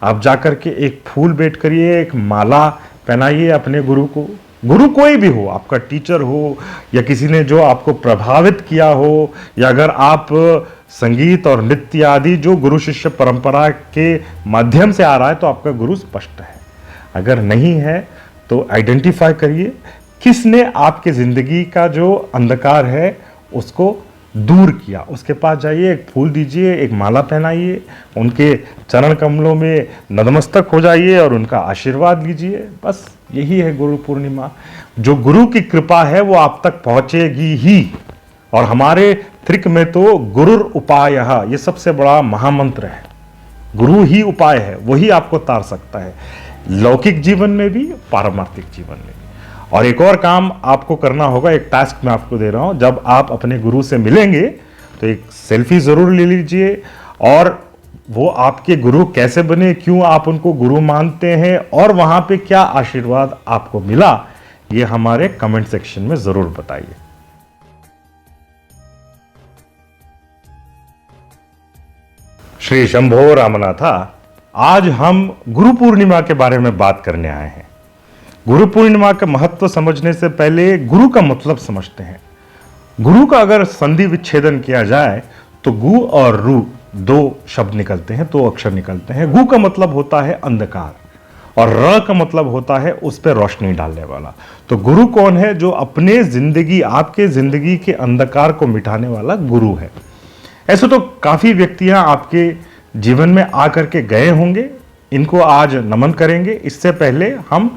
आप जाकर के एक फूल भेंट करिए, एक माला पहनाइए अपने गुरु को। गुरु कोई भी हो, आपका टीचर हो या किसी ने जो आपको प्रभावित किया हो, या अगर आप संगीत और नृत्य आदि जो गुरु शिष्य परंपरा के माध्यम से आ रहा है तो आपका गुरु स्पष्ट है। अगर नहीं है तो आइडेंटिफाई करिए किसने आपके जिंदगी का जो अंधकार है उसको दूर किया। उसके पास जाइए, एक फूल दीजिए, एक माला पहनाइए, उनके चरण कमलों में नतमस्तक हो जाइए और उनका आशीर्वाद लीजिए। बस यही है गुरु पूर्णिमा। जो गुरु की कृपा है वो आप तक पहुंचेगी ही। और हमारे त्रिक में तो गुरुर उपायः ये सबसे बड़ा महामंत्र है। गुरु ही उपाय है, वही आपको तार सकता है, लौकिक जीवन में भी, पारमार्थिक जीवन में भी। और एक और काम आपको करना होगा, एक टास्क मैं आपको दे रहा हूं। जब आप अपने गुरु से मिलेंगे तो एक सेल्फी जरूर ले लीजिए, और वो आपके गुरु कैसे बने, क्यों आप उनको गुरु मानते हैं, और वहां पे क्या आशीर्वाद आपको मिला, ये हमारे कमेंट सेक्शन में जरूर बताइए। श्री शंभो रामनाथा, आज हम गुरु पूर्णिमा के बारे में बात करने आए हैं। गुरु पूर्णिमा का महत्व समझने से पहले गुरु का मतलब समझते हैं। गुरु का अगर संधि विच्छेदन किया जाए तो गु और रु दो शब्द निकलते हैं, दो अक्षर निकलते हैं। गु का मतलब होता है अंधकार और र का मतलब होता है उस पर रोशनी डालने वाला। तो गुरु कौन है? जो अपने जिंदगी, आपके जिंदगी के अंधकार को मिटाने वाला गुरु है। ऐसे तो काफी व्यक्तियां आपके जीवन में आकर के गए होंगे, इनको आज नमन करेंगे। इससे पहले हम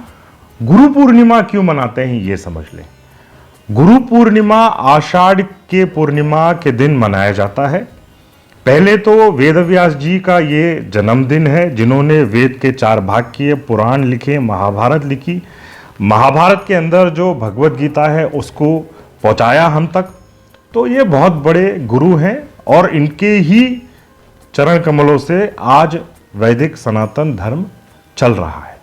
गुरु पूर्णिमा क्यों मनाते हैं ये समझ लें। गुरु पूर्णिमा आषाढ़ के पूर्णिमा के दिन मनाया जाता है। पहले तो वेदव्यास जी का ये जन्मदिन है, जिन्होंने वेद के 4 भाग किए, पुराण लिखे, महाभारत लिखी। महाभारत के अंदर जो भगवत गीता है उसको पहुंचाया हम तक। तो ये बहुत बड़े गुरु हैं और इनके ही चरण कमलों से आज वैदिक सनातन धर्म चल रहा है।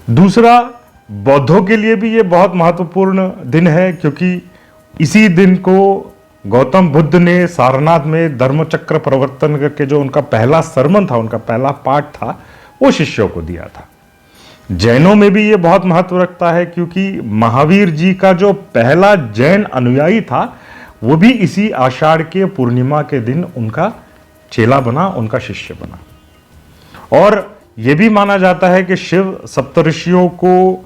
दूसरा, बौद्धों के लिए भी ये बहुत महत्वपूर्ण दिन है, क्योंकि इसी दिन को गौतम बुद्ध ने सारनाथ में धर्मचक्र प्रवर्तन करके जो उनका पहला सरमन था, उनका पहला पाठ था, वो शिष्यों को दिया था। जैनों में भी ये बहुत महत्व रखता है, क्योंकि महावीर जी का जो पहला जैन अनुयायी था वो भी इसी आषाढ़ के पूर्णिमा के दिन उनका चेला बना, उनका शिष्य बना। और यह भी माना जाता है कि शिव सप्तऋषियों को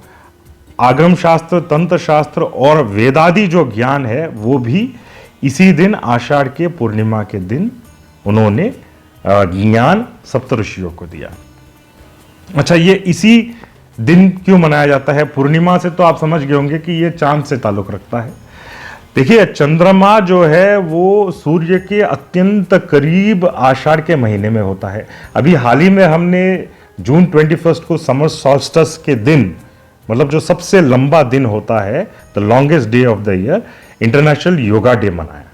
आगम शास्त्र, तंत्र शास्त्र और वेदादि जो ज्ञान है वो भी इसी दिन आषाढ़ के पूर्णिमा के दिन उन्होंने ज्ञान सप्तऋषियों को दिया। अच्छा, ये इसी दिन क्यों मनाया जाता है? पूर्णिमा से तो आप समझ गए होंगे कि ये चांद से ताल्लुक रखता है। देखिए, चंद्रमा जो है वो सूर्य के अत्यंत करीब आषाढ़ के महीने में होता है। अभी हाल ही में हमने जून 21 को समर सॉल्स्टिस के दिन, मतलब जो सबसे लंबा दिन होता है, the longest day of the year, international yoga day मनाया।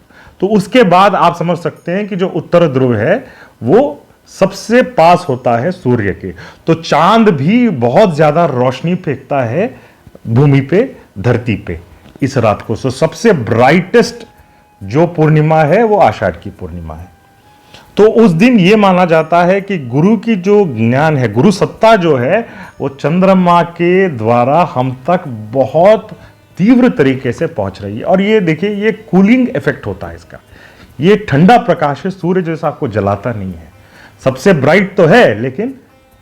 तो उसके बाद आप समझ सकते हैं कि जो उत्तर ध्रुव है वो सबसे पास होता है सूर्य के। तो चांद भी बहुत ज्यादा रोशनी फेंकता है भूमि पे, धरती पे इस रात को। सो सबसे ब्राइटेस्ट जो पूर्णिमा है वो आषाढ़ की पूर्णिमा है। तो उस दिन ये माना जाता है कि गुरु की जो ज्ञान है, गुरु सत्ता जो है, वो चंद्रमा के द्वारा हम तक बहुत तीव्र तरीके से पहुंच रही है। और ये देखिए, ये कूलिंग इफेक्ट होता है इसका। ये ठंडा प्रकाश है, सूर्य जैसा आपको जलाता नहीं है। सबसे ब्राइट तो है लेकिन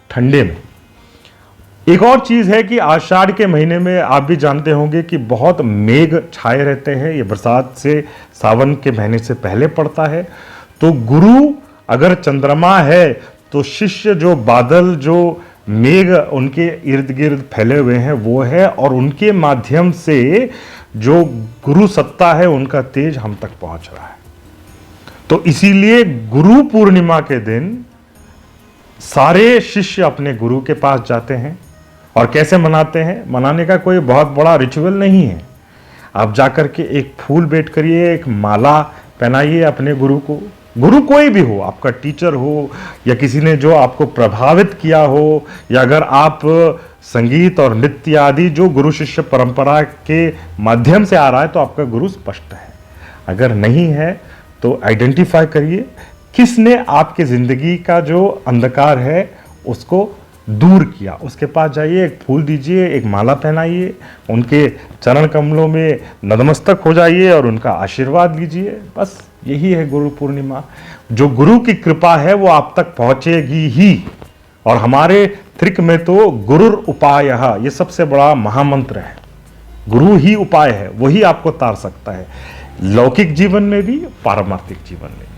ठंडे में। एक और चीज है कि आषाढ़ के महीने में आप भी जानते होंगे कि बहुत मेघ छाए रहते हैं। ये बरसात से सावन के महीने से पहले पड़ता है। तो गुरु अगर चंद्रमा है तो शिष्य जो बादल, जो मेघ उनके इर्द गिर्द फैले हुए हैं वो है, और उनके माध्यम से जो गुरु सत्ता है उनका तेज हम तक पहुंच रहा है। तो इसीलिए गुरु पूर्णिमा के दिन सारे शिष्य अपने गुरु के पास जाते हैं। और कैसे मनाते हैं? मनाने का कोई बहुत बड़ा रिचुअल नहीं है। आप जाकर के एक फूल भेंट करिए, एक माला पहनाइए अपने गुरु को। गुरु कोई भी हो, आपका टीचर हो या किसी ने जो आपको प्रभावित किया हो, या अगर आप संगीत और नृत्य आदि जो गुरु शिष्य परंपरा के माध्यम से आ रहा है तो आपका गुरु स्पष्ट है। अगर नहीं है तो आइडेंटिफाई करिए किसने आपके जिंदगी का जो अंधकार है उसको दूर किया। उसके पास जाइए, एक फूल दीजिए, एक माला पहनाइए, उनके चरण कमलों में नतमस्तक हो जाइए और उनका आशीर्वाद लीजिए। बस यही है गुरु पूर्णिमा। जो गुरु की कृपा है वो आप तक पहुंचेगी ही। और हमारे त्रिक में तो गुरुर उपायः, ये सबसे बड़ा महामंत्र है। गुरु ही उपाय है, वही आपको तार सकता है, लौकिक जीवन में भी, पारमार्थिक जीवन में भी।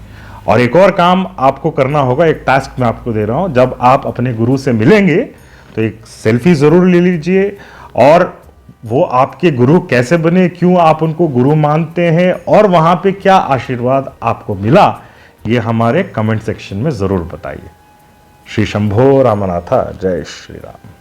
और एक और काम आपको करना होगा, एक टास्क मैं आपको दे रहा हूं। जब आप अपने गुरु से मिलेंगे तो एक सेल्फी जरूर ले लीजिए, और वो आपके गुरु कैसे बने, क्यों आप उनको गुरु मानते हैं, और वहां पे क्या आशीर्वाद आपको मिला, ये हमारे कमेंट सेक्शन में जरूर बताइए। श्री शंभो रामनाथा, जय श्री राम।